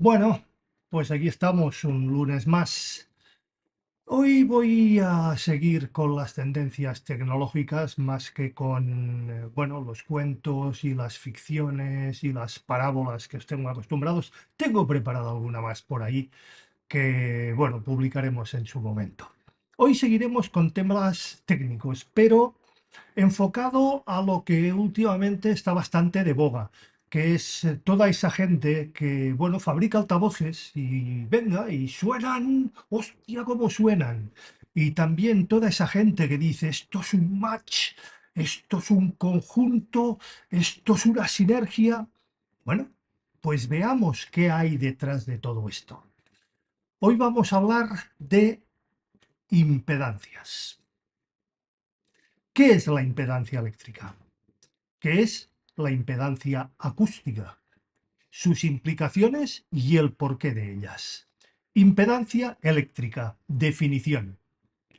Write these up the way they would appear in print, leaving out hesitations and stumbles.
Bueno, pues aquí estamos un lunes más. Hoy voy a seguir con las tendencias tecnológicas más que con, bueno, los cuentos y las ficciones y las parábolas que os tengo acostumbrados. Tengo preparada alguna más por ahí que, bueno, publicaremos en su momento. Hoy seguiremos con temas técnicos, pero enfocado a lo que últimamente está bastante de boga, que es toda esa gente que, bueno, fabrica altavoces y venga, y suenan, hostia, cómo suenan. Y también toda esa gente que dice, esto es un match, esto es un conjunto, esto es una sinergia. Bueno, pues veamos qué hay detrás de todo esto. Hoy vamos a hablar de impedancias. ¿Qué es la impedancia eléctrica? ¿Qué es la impedancia acústica? Sus implicaciones y el porqué de ellas. Impedancia eléctrica. Definición.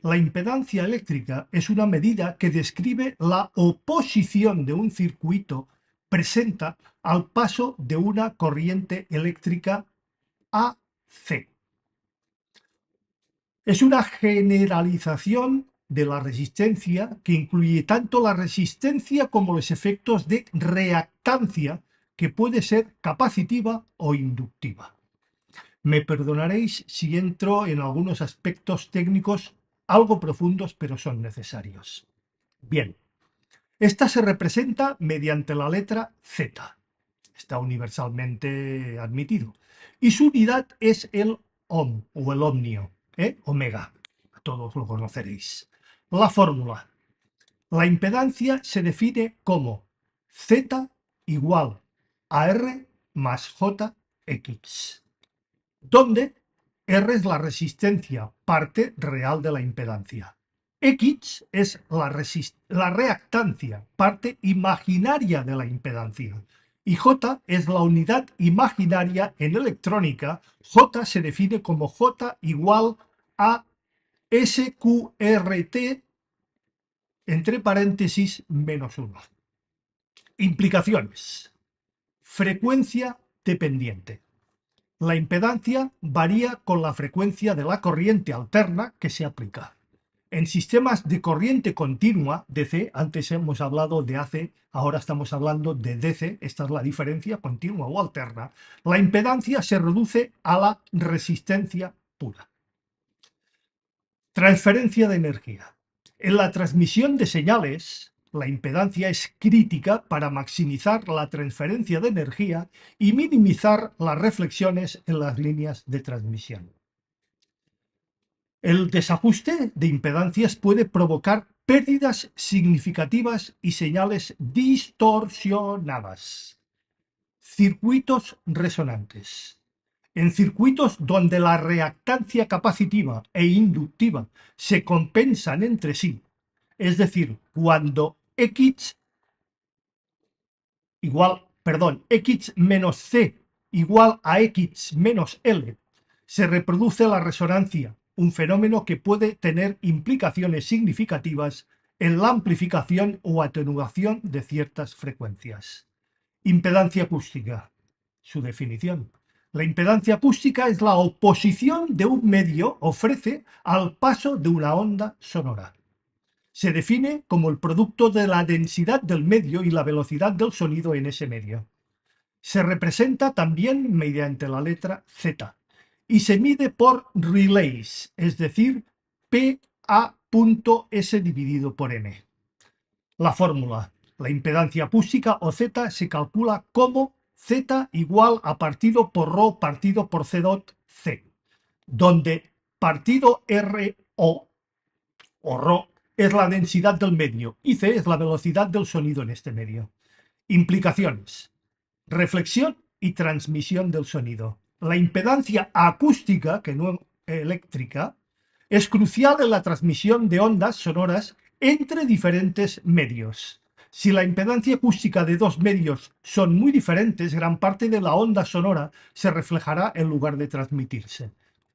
La impedancia eléctrica es una medida que describe la oposición de un circuito presenta al paso de una corriente eléctrica AC. Es una generalización de la resistencia que incluye tanto la resistencia como los efectos de reactancia, que puede ser capacitiva o inductiva. Me perdonaréis si entro en algunos aspectos técnicos algo profundos, pero son necesarios. Bien, esta se representa mediante la letra Z. Está universalmente admitido. Y su unidad es el ohm o el ohmio, omega. Todos lo conoceréis. La fórmula. La impedancia se define como Z igual a R más JX, donde R es la resistencia, parte real de la impedancia. X es la reactancia, parte imaginaria de la impedancia. Y J es la unidad imaginaria en electrónica. J se define como J igual a SQRT entre paréntesis menos 1. Implicaciones. Frecuencia dependiente. La impedancia varía con la frecuencia de la corriente alterna que se aplica. En sistemas de corriente continua, DC, antes hemos hablado de AC, ahora estamos hablando de DC, esta es la diferencia, continua o alterna, la impedancia se reduce a la resistencia pura. Transferencia de energía. En la transmisión de señales, la impedancia es crítica para maximizar la transferencia de energía y minimizar las reflexiones en las líneas de transmisión. El desajuste de impedancias puede provocar pérdidas significativas y señales distorsionadas. Circuitos resonantes. En circuitos donde la reactancia capacitiva e inductiva se compensan entre sí, es decir, cuando X menos C igual a X menos L, se reproduce la resonancia, un fenómeno que puede tener implicaciones significativas en la amplificación o atenuación de ciertas frecuencias. Impedancia acústica. Su definición. La impedancia acústica es la oposición de un medio ofrece al paso de una onda sonora. Se define como el producto de la densidad del medio y la velocidad del sonido en ese medio. Se representa también mediante la letra Z y se mide por relays, es decir, PA.S dividido por M. La fórmula. La impedancia acústica o Z se calcula como Z igual a partido por ρ partido por C dot C, donde partido RO o ρ es la densidad del medio y C es la velocidad del sonido en este medio. Implicaciones. Reflexión y transmisión del sonido. La impedancia acústica, que no eléctrica, es crucial en la transmisión de ondas sonoras entre diferentes medios. Si la impedancia acústica de dos medios son muy diferentes, gran parte de la onda sonora se reflejará en lugar de transmitirse.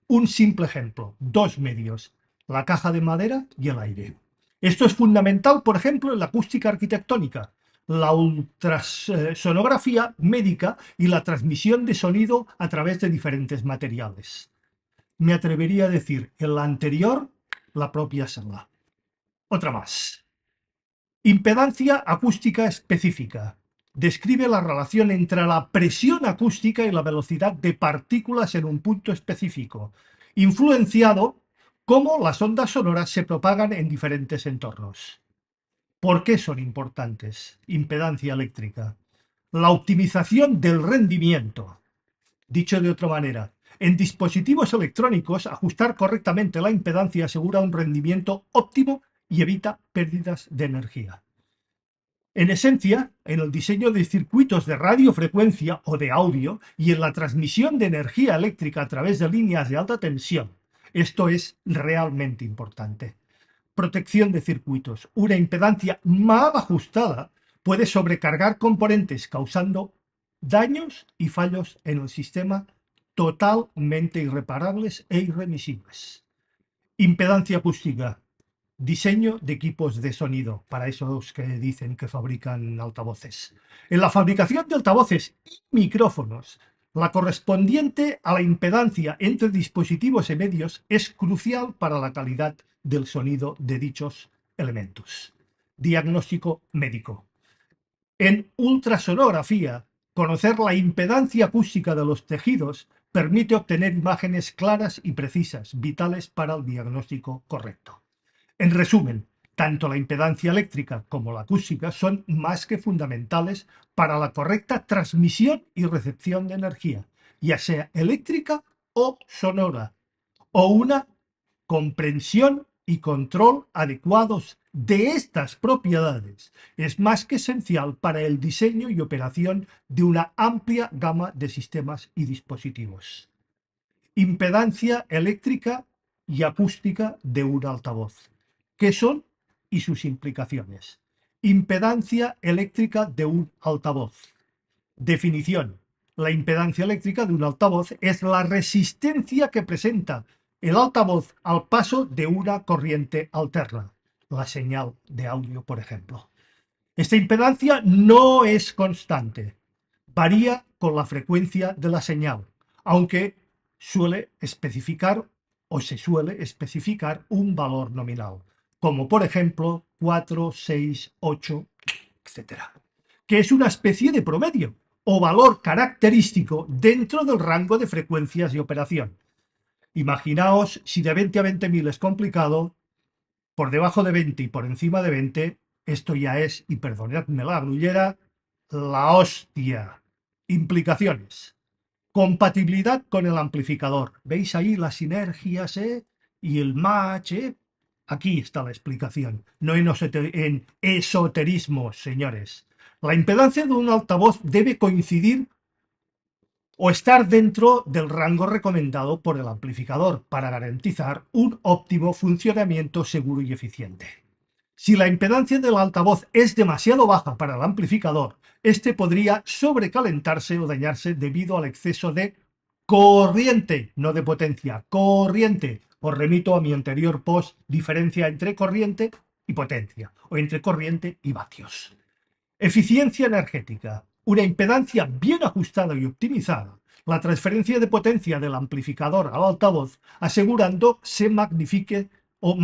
Un simple ejemplo, dos medios, la caja de madera y el aire. Esto es fundamental, por ejemplo, en la acústica arquitectónica. la ultrasonografía médica y la transmisión de sonido a través de diferentes materiales. Me atrevería a decir, en la anterior, la propia sala. Otra más. Impedancia acústica específica. Describe la relación entre la presión acústica y la velocidad de partículas en un punto específico, influenciado cómo las ondas sonoras se propagan en diferentes entornos. ¿Por qué son importantes? Impedancia eléctrica. La optimización del rendimiento. Dicho de otra manera, en dispositivos electrónicos, ajustar correctamente la impedancia asegura un rendimiento óptimo y evita pérdidas de energía. En esencia, en el diseño de circuitos de radiofrecuencia o de audio y en la transmisión de energía eléctrica a través de líneas de alta tensión, esto es realmente importante. Protección de circuitos. Una impedancia mal ajustada puede sobrecargar componentes causando daños y fallos en el sistema totalmente irreparables e irremisibles. Impedancia acústica. Diseño de equipos de sonido, para esos que dicen que fabrican altavoces. En la fabricación de altavoces y micrófonos, la correspondiente a la impedancia entre dispositivos y medios es crucial para la calidad del sonido de dichos elementos. Diagnóstico médico. En ultrasonografía, conocer la impedancia acústica de los tejidos permite obtener imágenes claras y precisas, vitales para el diagnóstico correcto. En resumen, tanto la impedancia eléctrica como la acústica son más que fundamentales para la correcta transmisión y recepción de energía, ya sea eléctrica o sonora, o una comprensión y control adecuados de estas propiedades es más que esencial para el diseño y operación de una amplia gama de sistemas y dispositivos. Impedancia eléctrica y acústica de un altavoz. ¿Qué son y sus implicaciones? Impedancia eléctrica de un altavoz. Definición. La impedancia eléctrica de un altavoz es la resistencia que presenta el altavoz al paso de una corriente alterna, la señal de audio, por ejemplo. Esta impedancia no es constante, varía con la frecuencia de la señal, aunque suele especificar o se suele especificar un valor nominal, como por ejemplo 4, 6, 8, etcétera, que es una especie de promedio o valor característico dentro del rango de frecuencias de operación. Imaginaos si de 20 a 20.000 es complicado, por debajo de 20 y por encima de 20, esto ya es, y perdonadme la grullera, la hostia. Implicaciones. Compatibilidad con el amplificador. ¿Veis ahí las sinergias y el match? Aquí está la explicación, no en esoterismo, señores. La impedancia de un altavoz debe coincidir o estar dentro del rango recomendado por el amplificador para garantizar un óptimo funcionamiento seguro y eficiente. Si la impedancia del altavoz es demasiado baja para el amplificador, este podría sobrecalentarse o dañarse debido al exceso de corriente, no de potencia, corriente. Os remito a mi anterior post, diferencia entre corriente y potencia, o entre corriente y vatios. Eficiencia energética. Una impedancia bien ajustada y optimizada. La transferencia de potencia del amplificador al altavoz, asegurando se magnifique o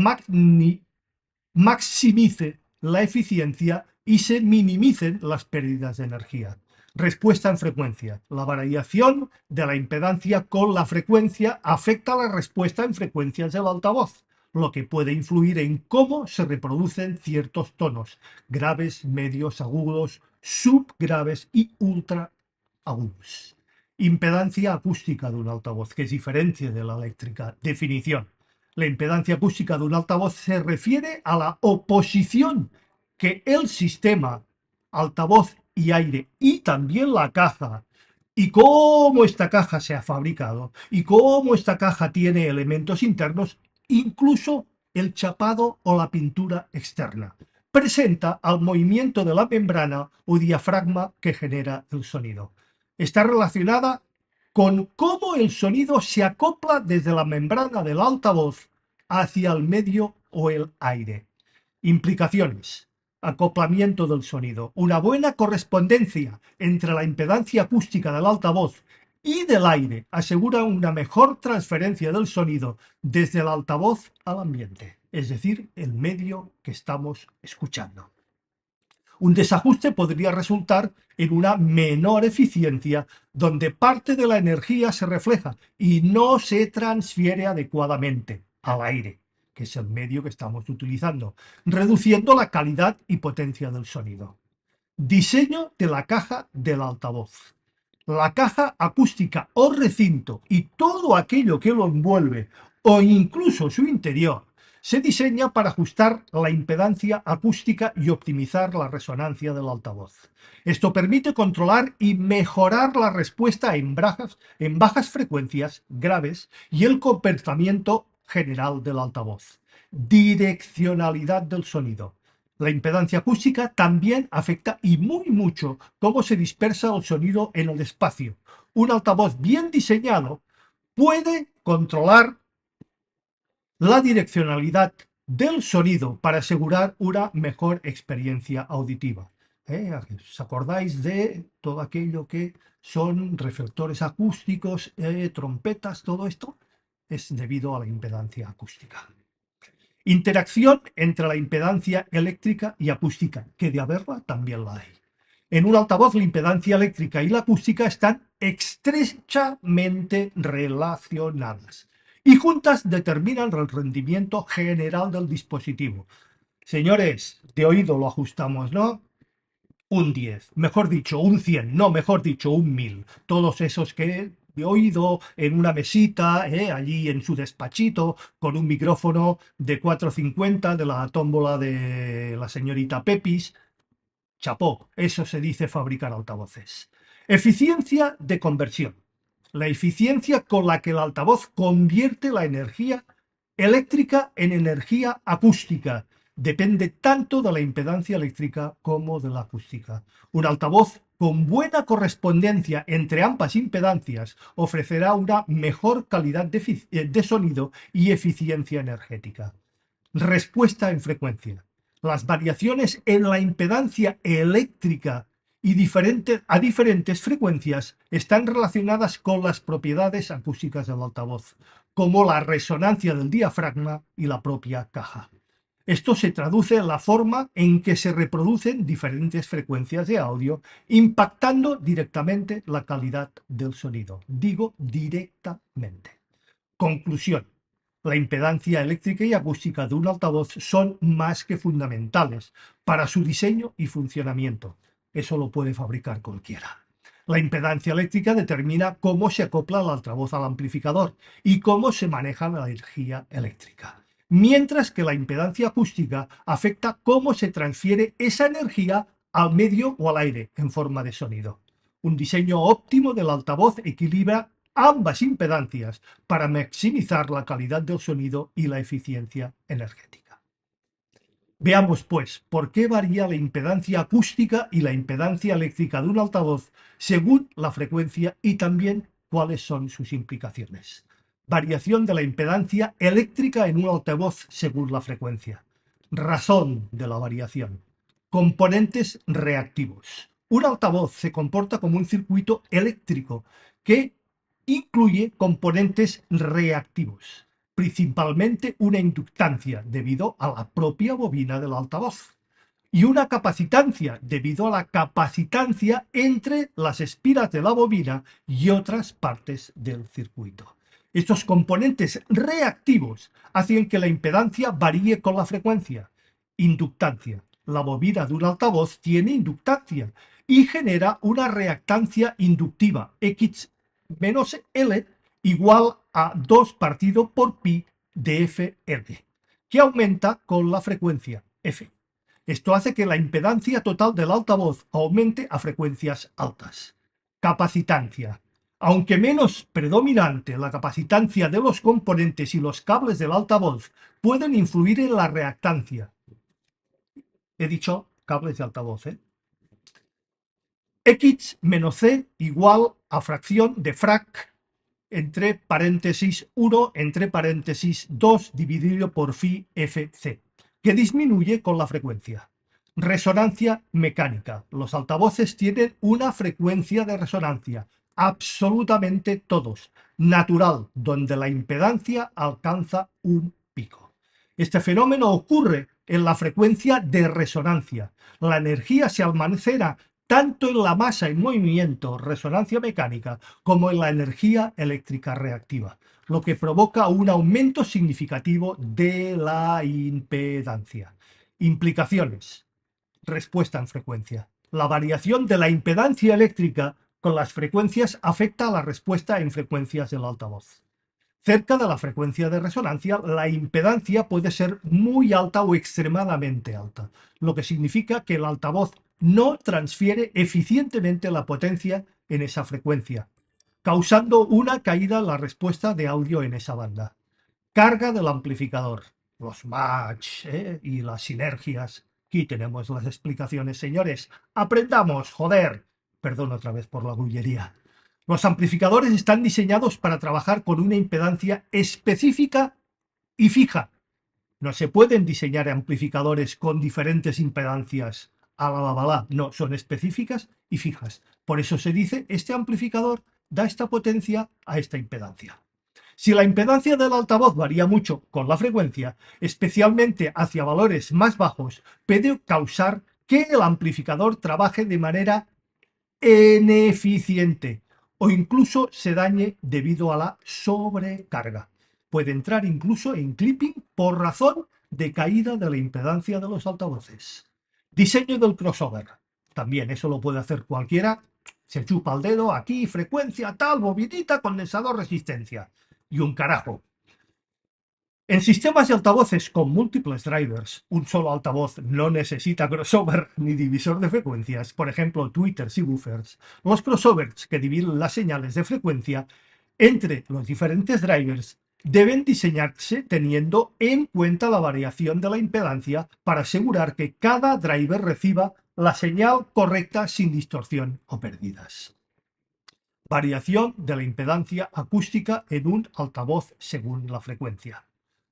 maximice la eficiencia y se minimicen las pérdidas de energía. Respuesta en frecuencia. La variación de la impedancia con la frecuencia afecta la respuesta en frecuencias del altavoz, lo que puede influir en cómo se reproducen ciertos tonos, graves, medios, agudos, subgraves y ultra agudos. Impedancia acústica de un altavoz, que es diferente de la eléctrica. Definición. La impedancia acústica de un altavoz se refiere a la oposición que el sistema, altavoz y aire, y también la caja, y cómo esta caja se ha fabricado, y cómo esta caja tiene elementos internos, incluso el chapado o la pintura externa, presenta al movimiento de la membrana o diafragma que genera el sonido. Está relacionada con cómo el sonido se acopla desde la membrana del altavoz hacia el medio o el aire. Implicaciones. acoplamiento del sonido. Una buena correspondencia entre la impedancia acústica del altavoz y del aire asegura una mejor transferencia del sonido desde el altavoz al ambiente, es decir, el medio que estamos escuchando. Un desajuste podría resultar en una menor eficiencia donde parte de la energía se refleja y no se transfiere adecuadamente al aire, que es el medio que estamos utilizando, reduciendo la calidad y potencia del sonido. Diseño de la caja del altavoz. La caja acústica o recinto y todo aquello que lo envuelve o incluso su interior se diseña para ajustar la impedancia acústica y optimizar la resonancia del altavoz. Esto permite controlar y mejorar la respuesta en bajas frecuencias graves y el comportamiento general del altavoz. Direccionalidad del sonido. La impedancia acústica también afecta y muy mucho cómo se dispersa el sonido en el espacio. Un altavoz bien diseñado puede controlar la direccionalidad del sonido para asegurar una mejor experiencia auditiva. ¿Os acordáis de todo aquello que son reflectores acústicos, trompetas, todo esto? Es debido a la impedancia acústica. Interacción entre la impedancia eléctrica y acústica, que de haberla también la hay. En un altavoz la impedancia eléctrica y la acústica están estrechamente relacionadas y juntas determinan el rendimiento general del dispositivo. Señores, de oído lo ajustamos, ¿no? Un 10, mejor dicho, un 100, no, mejor dicho, un 1000. Todos esos que de oído en una mesita, allí en su despachito, con un micrófono de 450 de la tómbola de la señorita Pepis. Chapó, eso se dice fabricar altavoces. Eficiencia de conversión. La eficiencia con la que el altavoz convierte la energía eléctrica en energía acústica depende tanto de la impedancia eléctrica como de la acústica. Un altavoz con buena correspondencia entre ambas impedancias ofrecerá una mejor calidad de sonido y eficiencia energética. Respuesta en frecuencia. Las variaciones en la impedancia eléctrica y a diferentes frecuencias están relacionadas con las propiedades acústicas del altavoz, como la resonancia del diafragma y la propia caja. Esto se traduce en la forma en que se reproducen diferentes frecuencias de audio, impactando directamente la calidad del sonido. Digo directamente. Conclusión. La impedancia eléctrica y acústica de un altavoz son más que fundamentales para su diseño y funcionamiento. Eso lo puede fabricar cualquiera. La impedancia eléctrica determina cómo se acopla el altavoz al amplificador y cómo se maneja la energía eléctrica. Mientras que la impedancia acústica afecta cómo se transfiere esa energía al medio o al aire en forma de sonido. Un diseño óptimo del altavoz equilibra ambas impedancias para maximizar la calidad del sonido y la eficiencia energética. Veamos, pues, por qué varía la impedancia acústica y la impedancia eléctrica de un altavoz según la frecuencia y también cuáles son sus implicaciones. Variación de la impedancia eléctrica en un altavoz según la frecuencia. Razón de la variación. Componentes reactivos. Un altavoz se comporta como un circuito eléctrico que incluye componentes reactivos, principalmente una inductancia debido a la propia bobina del altavoz y una capacitancia debido a la capacitancia entre las espiras de la bobina y otras partes del circuito. Estos componentes reactivos hacen que la impedancia varíe con la frecuencia. Inductancia. La bobina de un altavoz tiene inductancia y genera una reactancia inductiva X menos L igual a 2 partido por pi de Fr, que aumenta con la frecuencia F. Esto hace que la impedancia total del altavoz aumente a frecuencias altas. Capacitancia. Aunque menos predominante, la capacitancia de los componentes y los cables del altavoz pueden influir en la reactancia. He dicho cables de altavoz, X menos C igual a fracción de frac entre paréntesis 1 entre paréntesis 2 dividido por phi fc, que disminuye con la frecuencia. Resonancia mecánica. Los altavoces tienen una frecuencia de resonancia, absolutamente todos, natural, donde la impedancia alcanza un pico. Este fenómeno ocurre en la frecuencia de resonancia. La energía se almacena tanto en la masa en movimiento, resonancia mecánica, como en la energía eléctrica reactiva, lo que provoca un aumento significativo de la impedancia. Implicaciones. Respuesta en frecuencia. La variación de la impedancia eléctrica con las frecuencias afecta a la respuesta en frecuencias del altavoz. Cerca de la frecuencia de resonancia, la impedancia puede ser muy alta o extremadamente alta, lo que significa que el altavoz no transfiere eficientemente la potencia en esa frecuencia, causando una caída en la respuesta de audio en esa banda. Carga del amplificador, los match y las sinergias. Aquí tenemos las explicaciones, señores. Aprendamos, joder. Perdón otra vez por la bullería. Los amplificadores están diseñados para trabajar con una impedancia específica y fija. No se pueden diseñar amplificadores con diferentes impedancias. No, son específicas y fijas. Por eso se dice, este amplificador da esta potencia a esta impedancia. Si la impedancia del altavoz varía mucho con la frecuencia, especialmente hacia valores más bajos, puede causar que el amplificador trabaje de manera ineficiente o incluso se dañe debido a la sobrecarga. Puede entrar incluso en clipping por razón de caída de la impedancia de los altavoces. Diseño del crossover. También eso lo puede hacer cualquiera. Se chupa el dedo, aquí, frecuencia, tal, bobinita, condensador, resistencia. Y un carajo. En sistemas de altavoces con múltiples drivers, un solo altavoz no necesita crossover ni divisor de frecuencias, por ejemplo, tweeters y buffers. Los crossovers que dividen las señales de frecuencia entre los diferentes drivers deben diseñarse teniendo en cuenta la variación de la impedancia para asegurar que cada driver reciba la señal correcta sin distorsión o pérdidas. Variación de la impedancia acústica en un altavoz según la frecuencia.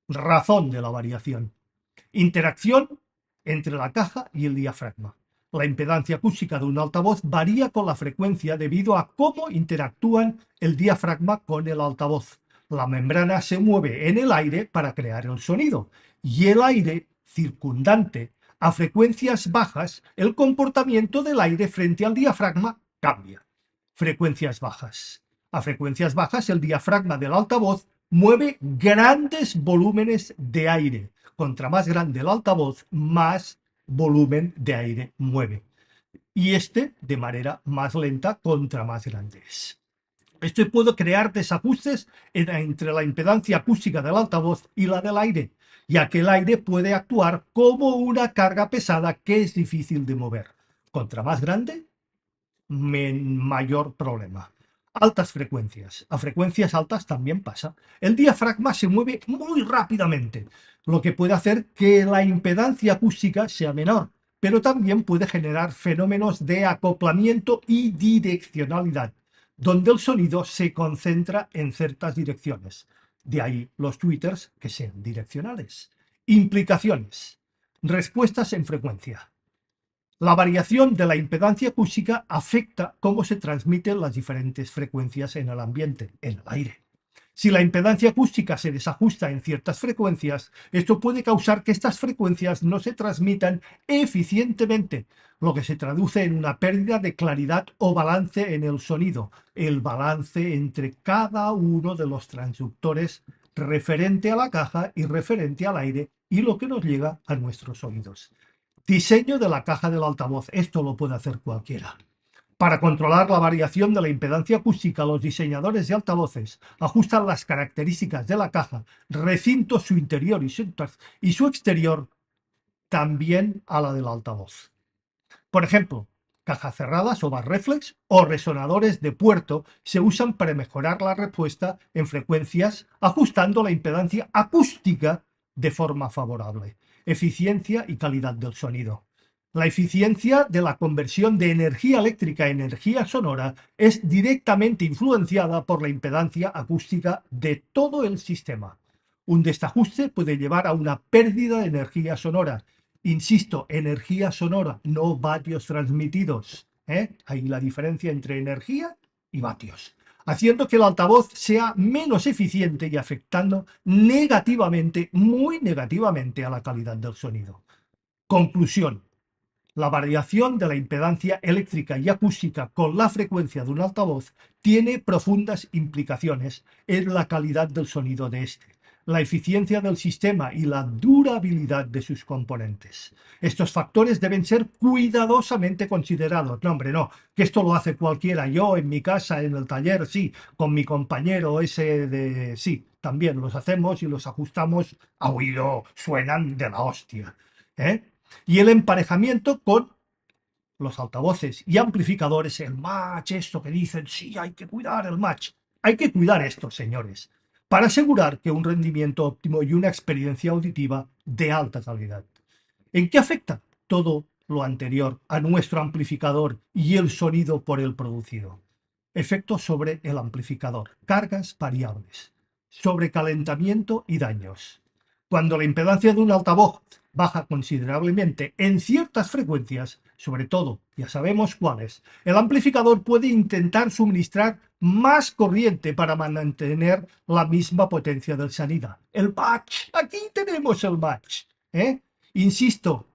Razón de la variación. Interacción entre la caja y el diafragma. La impedancia acústica de un altavoz varía con la frecuencia debido a cómo interactúan el diafragma con el altavoz. La membrana se mueve en el aire para crear el sonido y el aire circundante. A frecuencias bajas, el comportamiento del aire frente al diafragma cambia. Frecuencias bajas. A frecuencias bajas, el diafragma del altavoz mueve grandes volúmenes de aire. Contra más grande el altavoz, más volumen de aire mueve. Y este de manera más lenta contra más grande es. Esto puede crear desajustes entre la impedancia acústica del altavoz y la del aire, ya que el aire puede actuar como una carga pesada que es difícil de mover. Contra más grande, mayor problema. Altas frecuencias. A frecuencias altas también pasa. El diafragma se mueve muy rápidamente, lo que puede hacer que la impedancia acústica sea menor, pero también puede generar fenómenos de acoplamiento y direccionalidad, donde el sonido se concentra en ciertas direcciones. De ahí los tweeters que sean direccionales. Implicaciones. Respuestas en frecuencia. La variación de la impedancia acústica afecta cómo se transmiten las diferentes frecuencias en el ambiente, en el aire. Si la impedancia acústica se desajusta en ciertas frecuencias, esto puede causar que estas frecuencias no se transmitan eficientemente, lo que se traduce en una pérdida de claridad o balance en el sonido, el balance entre cada uno de los transductores referente a la caja y referente al aire y lo que nos llega a nuestros oídos. Diseño de la caja del altavoz. Esto lo puede hacer cualquiera. Para controlar la variación de la impedancia acústica, los diseñadores de altavoces ajustan las características de la caja, recinto, su interior y su exterior también a la del altavoz. Por ejemplo, cajas cerradas o bar reflex o resonadores de puerto se usan para mejorar la respuesta en frecuencias ajustando la impedancia acústica de forma favorable. Eficiencia y calidad del sonido. La eficiencia de la conversión de energía eléctrica a energía sonora es directamente influenciada por la impedancia acústica de todo el sistema. Un desajuste puede llevar a una pérdida de energía sonora Insisto, energía sonora, no vatios transmitidos. Hay la diferencia entre energía y vatios, haciendo que el altavoz sea menos eficiente y afectando negativamente, muy negativamente a la calidad del sonido. Conclusión. La variación de la impedancia eléctrica y acústica con la frecuencia de un altavoz tiene profundas implicaciones en la calidad del sonido de este, la eficiencia del sistema y la durabilidad de sus componentes. Estos factores deben ser cuidadosamente considerados. No, hombre, no, que esto lo hace cualquiera. Yo en mi casa, en el taller, sí, con mi compañero ese de... Sí, también los hacemos y los ajustamos a oído, suenan de la hostia. ¿Eh? Y el emparejamiento con los altavoces y amplificadores, el match, esto que dicen, sí, hay que cuidar el match. Hay que cuidar esto, señores, para asegurar que un rendimiento óptimo y una experiencia auditiva de alta calidad. ¿En qué afecta todo lo anterior a nuestro amplificador y el sonido por él producido? Efectos sobre el amplificador, cargas variables, sobrecalentamiento y daños. Cuando la impedancia de un altavoz baja considerablemente en ciertas frecuencias, sobre todo, ya sabemos cuáles, el amplificador puede intentar suministrar más corriente para mantener la misma potencia del sonido. El match, aquí tenemos el match. Insisto,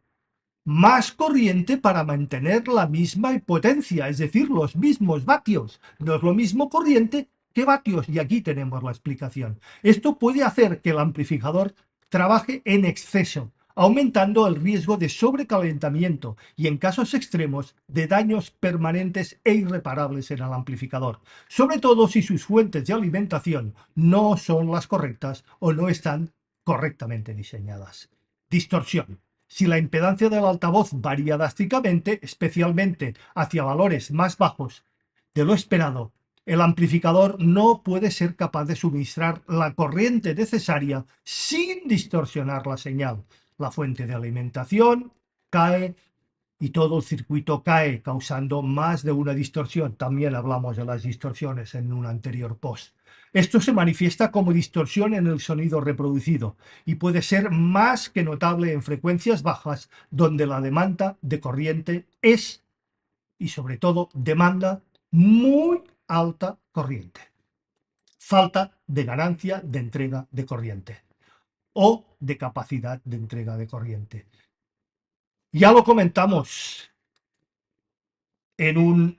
más corriente para mantener la misma potencia, es decir, los mismos vatios. No es lo mismo corriente que vatios, y aquí tenemos la explicación. Esto puede hacer que el amplificador trabaje en exceso, aumentando el riesgo de sobrecalentamiento y, en casos extremos, de daños permanentes e irreparables en el amplificador, sobre todo si sus fuentes de alimentación no son las correctas o no están correctamente diseñadas. Distorsión. Si la impedancia del altavoz varía drásticamente, especialmente hacia valores más bajos de lo esperado, el amplificador no puede ser capaz de suministrar la corriente necesaria sin distorsionar la señal. La fuente de alimentación cae y todo el circuito cae, causando más de una distorsión. También hablamos de las distorsiones en un anterior post. Esto se manifiesta como distorsión en el sonido reproducido y puede ser más que notable en frecuencias bajas, donde la demanda de corriente es, y sobre todo, demanda muy alta corriente. Falta de ganancia de entrega de corriente o de capacidad de entrega de corriente. Ya lo comentamos en un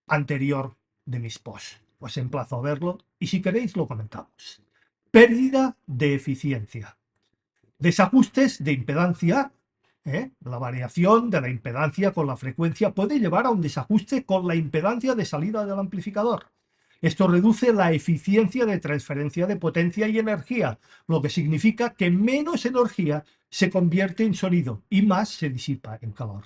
anterior de mis posts. Os emplazo a verlo y si queréis lo comentamos. Pérdida de eficiencia. Desajustes de impedancia. La variación de la impedancia con la frecuencia puede llevar a un desajuste con la impedancia de salida del amplificador. Esto reduce la eficiencia de transferencia de potencia y energía, lo que significa que menos energía se convierte en sonido y más se disipa en calor.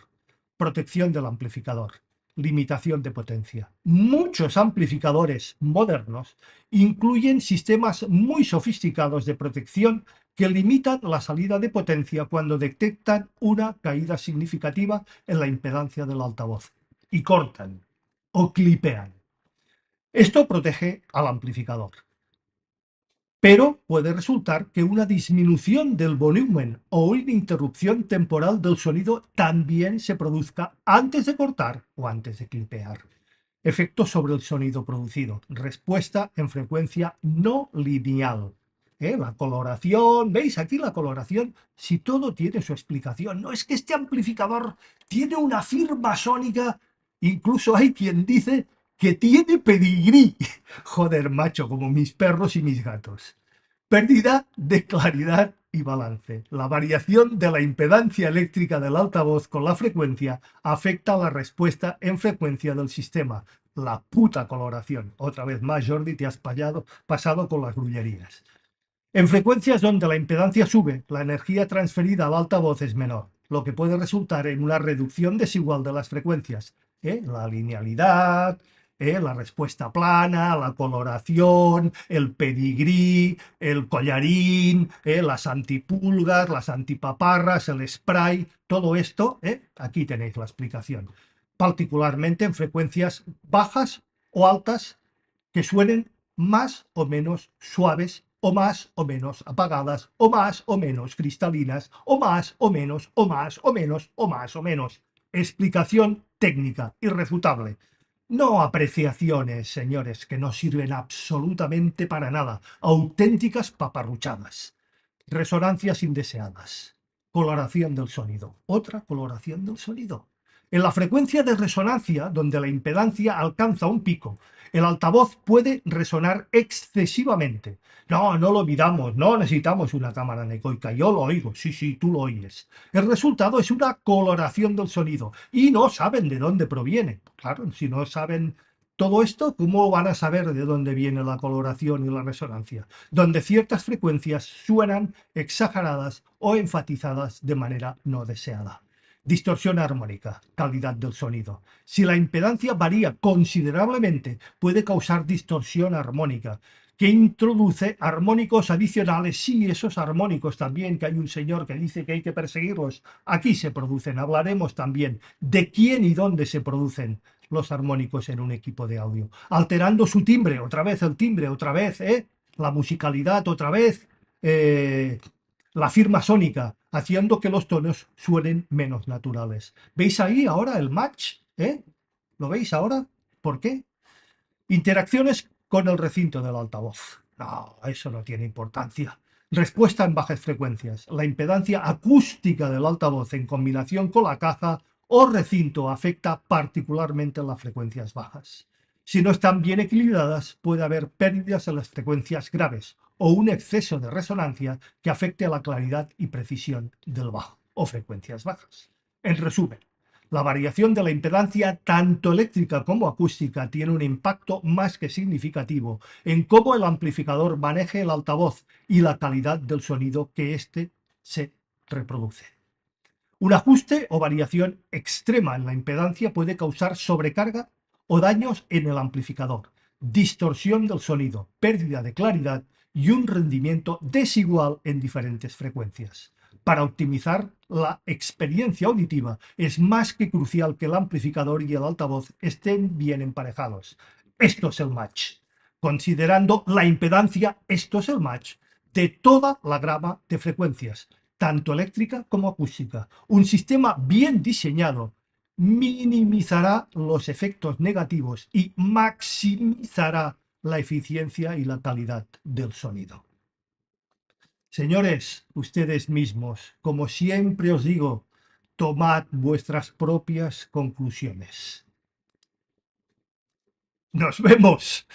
Protección del amplificador. Limitación de potencia. Muchos amplificadores modernos incluyen sistemas muy sofisticados de protección que limitan la salida de potencia cuando detectan una caída significativa en la impedancia del altavoz y cortan o clipean. Esto protege al amplificador, pero puede resultar que una disminución del volumen o una interrupción temporal del sonido también se produzca antes de cortar o antes de clipear. Efectos sobre el sonido producido. Respuesta en frecuencia no lineal. La coloración, ¿veis aquí la coloración? Si todo tiene su explicación. No es que este amplificador tiene una firma sónica, incluso hay quien dice que tiene pedigrí. Joder, macho, como mis perros y mis gatos. Pérdida de claridad y balance. La variación de la impedancia eléctrica del altavoz con la frecuencia afecta la respuesta en frecuencia del sistema. La puta coloración. Otra vez más, Jordi, te has pasado con las grullerías. En frecuencias donde la impedancia sube, la energía transferida al altavoz es menor, lo que puede resultar en una reducción desigual de las frecuencias. La linealidad, la respuesta plana, la coloración, el pedigrí, el collarín, las antipulgas, las antipaparras, el spray, todo esto, aquí tenéis la explicación. Particularmente en frecuencias bajas o altas que suenen más o menos suaves o más o menos apagadas, o más o menos cristalinas, o más o menos, o más o menos, o más o menos. Explicación técnica, irrefutable. No apreciaciones, señores, que no sirven absolutamente para nada. Auténticas paparruchadas. Resonancias indeseadas. Coloración del sonido. Otra coloración del sonido. En la frecuencia de resonancia, donde la impedancia alcanza un pico, el altavoz puede resonar excesivamente. No, no lo olvidamos, no necesitamos una cámara anecoica. Yo lo oigo, sí, sí, tú lo oyes. El resultado es una coloración del sonido y no saben de dónde proviene. Claro, si no saben todo esto, ¿cómo van a saber de dónde viene la coloración y la resonancia? Donde ciertas frecuencias suenan exageradas o enfatizadas de manera no deseada. Distorsión armónica, calidad del sonido. Si la impedancia varía considerablemente, puede causar distorsión armónica, que introduce armónicos adicionales. Sí, esos armónicos también, que hay un señor que dice que hay que perseguirlos, aquí se producen. Hablaremos también de quién y dónde se producen los armónicos en un equipo de audio, alterando su timbre, otra vez el timbre, otra vez, la musicalidad, otra vez, la firma sónica, haciendo que los tonos suenen menos naturales. ¿Veis ahí ahora el match? ¿Lo veis ahora? ¿Por qué? Interacciones con el recinto del altavoz. No, eso no tiene importancia. Respuesta en bajas frecuencias. La impedancia acústica del altavoz en combinación con la caja o recinto afecta particularmente las frecuencias bajas. Si no están bien equilibradas, puede haber pérdidas en las frecuencias graves o un exceso de resonancia que afecte a la claridad y precisión del bajo o frecuencias bajas. En resumen, la variación de la impedancia, tanto eléctrica como acústica, tiene un impacto más que significativo en cómo el amplificador maneje el altavoz y la calidad del sonido que éste se reproduce. Un ajuste o variación extrema en la impedancia puede causar sobrecarga o daños en el amplificador, distorsión del sonido, pérdida de claridad y un rendimiento desigual en diferentes frecuencias. Para optimizar la experiencia auditiva es más que crucial que el amplificador y el altavoz estén bien emparejados. Esto es el match. Considerando la impedancia, esto es el match de toda la gama de frecuencias, tanto eléctrica como acústica. Un sistema bien diseñado minimizará los efectos negativos y maximizará la eficiencia y la calidad del sonido. Señores, ustedes mismos, como siempre os digo, tomad vuestras propias conclusiones. ¡Nos vemos!